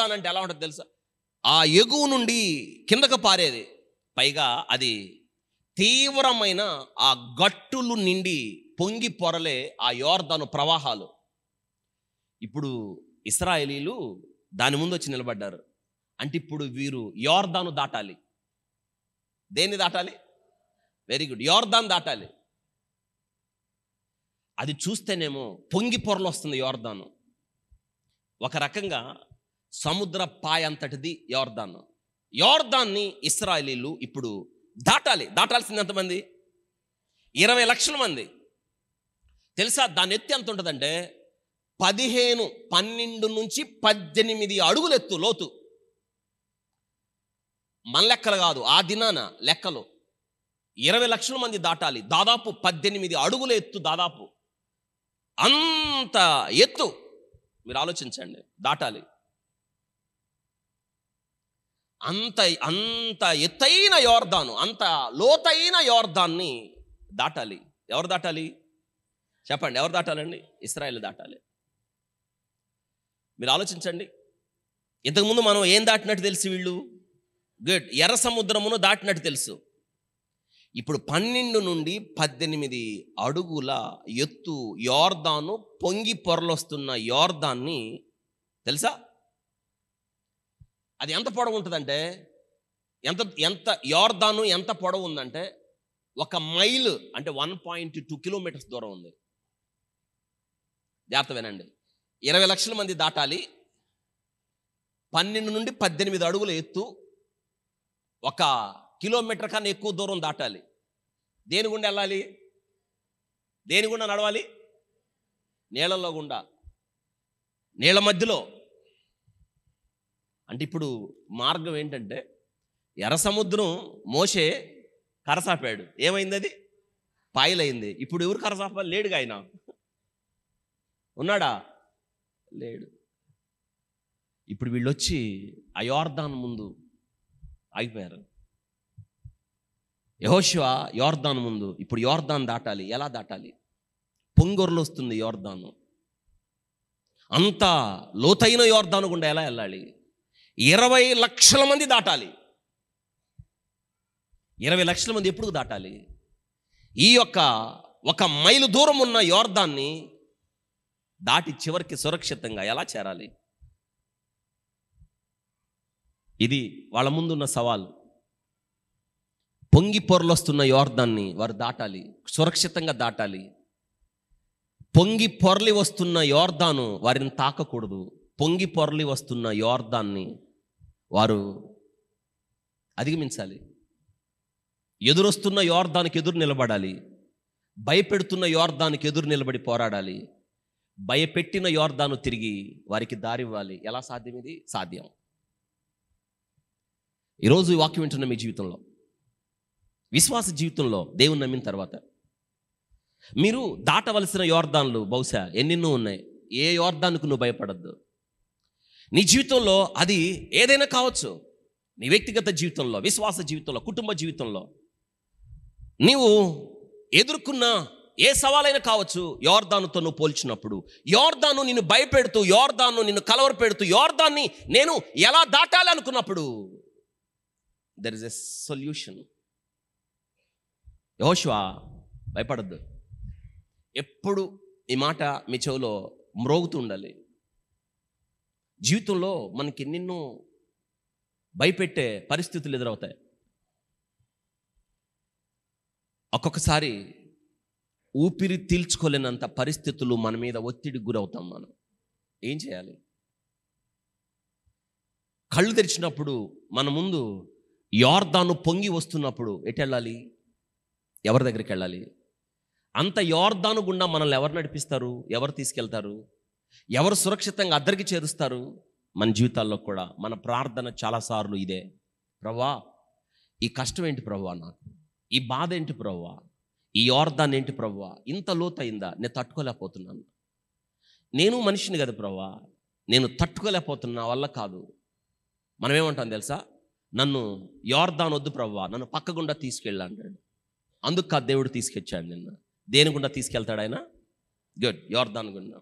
యోర్దాన్ అంటే ఎలా ఉంటుంది తెలుసా? ఆ ఎగువ నుండి కిందకు పారేది, పైగా అది తీవ్రమైన ఆ గట్టులు నిండి పొంగి పొరలే ఆ యోర్దాను ప్రవాహాలు. ఇప్పుడు ఇశ్రాయేలీలు దాని ముందు వచ్చి నిలబడ్డారు. అంటే ఇప్పుడు వీరు యోర్దాను దాటాలి. దేన్ని దాటాలి? వెరీ గుడ్, యోర్దాన్ దాటాలి. అది చూస్తేనేమో పొంగి పొరలు వస్తుంది యోర్దాను. ఒక రకంగా సముద్ర పాయ అంతటిది యోర్దాను. యోర్దాన్ని ఇశ్రాయేలీలు ఇప్పుడు దాటాలి. దాటాల్సింది ఎంతమంది? 20 లక్షల మంది. తెలుసా దాని ఎత్తు ఎంత ఉంటుందంటే 12 నుంచి 18 అడుగులు ఎత్తు, లోతు. మన లెక్కలు కాదు, ఆ దినాన లెక్కలు. 20 లక్షల మంది దాటాలి. దాదాపు 18 అడుగుల ఎత్తు, దాదాపు అంత ఎత్తు. మీరు ఆలోచించండి, దాటాలి. అంత ఎత్తైన యోర్దాను, అంత లోతైన యోర్దాన్ని దాటాలి. ఎవరు దాటాలి చెప్పండి? ఎవరు దాటాలండి? ఇశ్రాయేలు దాటాలి. మీరు ఆలోచించండి, ఇంతకుముందు మనం ఏం దాటినట్టు తెలుసు? వీళ్ళు గుడ్, ఎర్ర సముద్రమును దాటినట్టు తెలుసు. ఇప్పుడు 12 నుండి 18 అడుగుల ఎత్తు యోర్దాను, పొంగి పొరలొస్తున్న యోర్దాన్ని తెలుసా? అది ఎంత పొడవు ఉంటుందంటే, ఎంత యోర్దాను ఎంత పొడవు ఉందంటే 1 మైలు అంటే 1.2 కిలోమీటర్స్ దూరం ఉంది. జాగ్రత్త వినండి, 20 లక్షల మంది దాటాలి. 12 నుండి 18 అడుగుల ఎత్తు, 1 కిలోమీటర్ కన్నా ఎక్కువ దూరం దాటాలి. దేని గుండా వెళ్ళాలి? దేని గుండా నడవాలి? నీళ్ళల్లో గుండా, నీళ్ళ మధ్యలో. అంటే ఇప్పుడు మార్గం ఏంటంటే, ఎర్ర సముద్రం మోషే కరసాపాడు, ఏమైంది? అది పాయలైంది. ఇప్పుడు ఎవరు కరసాపాలి? లేడుగా, ఆయన ఉన్నాడా? లేడు. ఇప్పుడు వీళ్ళు వచ్చి ఆ యోర్దాను ముందు ఆగిపోయారు. యెహోషువ యోర్దాను ముందు, ఇప్పుడు యోర్దాను దాటాలి. ఎలా దాటాలి? పొంగొరలు వస్తుంది యోర్దాను. అంత లోతైన యోర్దాను గుండా ఎలా వెళ్ళాలి? 20 లక్షల మంది దాటాలి. 20 లక్షల మంది ఎప్పుడు దాటాలి? ఈ యొక్క 1 మైలు దూరం ఉన్న యోర్దాన్ని దాటి చివరికి సురక్షితంగా ఎలా చేరాలి? ఇది వాళ్ళ ముందున్న సవాలు. పొంగి పొరలొస్తున్న యోర్దాన్ని వారు దాటాలి, సురక్షితంగా దాటాలి. పొంగి పొరలి వస్తున్న యోర్దాను వారిని తాకకూడదు. పొంగి పొరలి వస్తున్న యోర్దాన్ని వారు అధిగమించాలి. ఎదురొస్తున్న యోర్దానికి ఎదురు నిలబడాలి. భయపెడుతున్న యోర్దానికి ఎదురు నిలబడి పోరాడాలి. భయపెట్టిన యోర్దాను తిరిగి వారికి దారివ్వాలి. ఎలా సాధ్యం? ఇది సాధ్యం. ఈరోజు ఈ వాక్యం వింటున్న మీ జీవితంలో, విశ్వాస జీవితంలో, దేవుని నమ్మిన తర్వాత మీరు దాటవలసిన యోర్దాన్లు బహుశా ఎన్నెన్నో ఉన్నాయి. ఏ యోర్దానుకు నువ్వు భయపడద్దు. నీ జీవితంలో అది ఏదైనా కావచ్చు. నీ వ్యక్తిగత జీవితంలో, విశ్వాస జీవితంలో, కుటుంబ జీవితంలో నీవు ఎదుర్కొన్న ఏ సవాలైనా కావచ్చు. యోర్దానుతో నువ్వు పోల్చినప్పుడు, యోర్దాను నిన్ను భయపెడుతూ, యోర్దాను నిన్ను కలవరపెడుతూ, యోర్దాన్ని నేను ఎలా దాటాలి అనుకున్నప్పుడు దెర్ ఇస్ ఎ సొల్యూషన్. యెహోషువ భయపడద్దు. ఎప్పుడు ఈ మాట మీ చెవిలో మ్రోగుతూ ఉండాలి. జీవితంలో మనకి ఎన్నెన్నో భయపెట్టే పరిస్థితులు ఎదురవుతాయి. ఒక్కొక్కసారి ఊపిరి తీల్చుకోలేనంత పరిస్థితులు మన మీద ఒత్తిడికి గురవుతాం. మనం ఏం చేయాలి? కళ్ళు తెరిచినప్పుడు మన ముందు యోర్దాను పొంగి వస్తున్నప్పుడు ఎటు వెళ్ళాలి? ఎవరి దగ్గరికి వెళ్ళాలి? అంత యోర్దాను గుండా మనల్ని ఎవరు నడిపిస్తారు? ఎవరు తీసుకెళ్తారు? ఎవరు సురక్షితంగా అద్దరికి చేరుస్తారు? మన జీవితాల్లో కూడా మన ప్రార్థన చాలాసార్లు ఇదే, ప్రభువా ఈ కష్టం ఏంటి ప్రభువా, నాకు ఈ బాధ ఏంటి ప్రభువా, ఈ యోర్దాన్ ఏంటి ప్రభువా, ఇంత లోతైందా, నేను తట్టుకోలేకపోతున్నాను. నేను మనిషిని కదా ప్రభువా, నేను తట్టుకోలేకపోతున్నా, వల్ల కాదు. మనం ఏమంటాం తెలుసా? నన్ను యోర్దాన్ వద్దు ప్రభువా, నన్ను పక్క గుండా తీసుకెళ్ళి అంటాడు. అందుకు కాదు దేవుడు తీసుకొచ్చాడు నిన్న. దేని గుండా తీసుకెళ్తాడు ఆయన? గుడ్, యోర్దాన్ గుండా.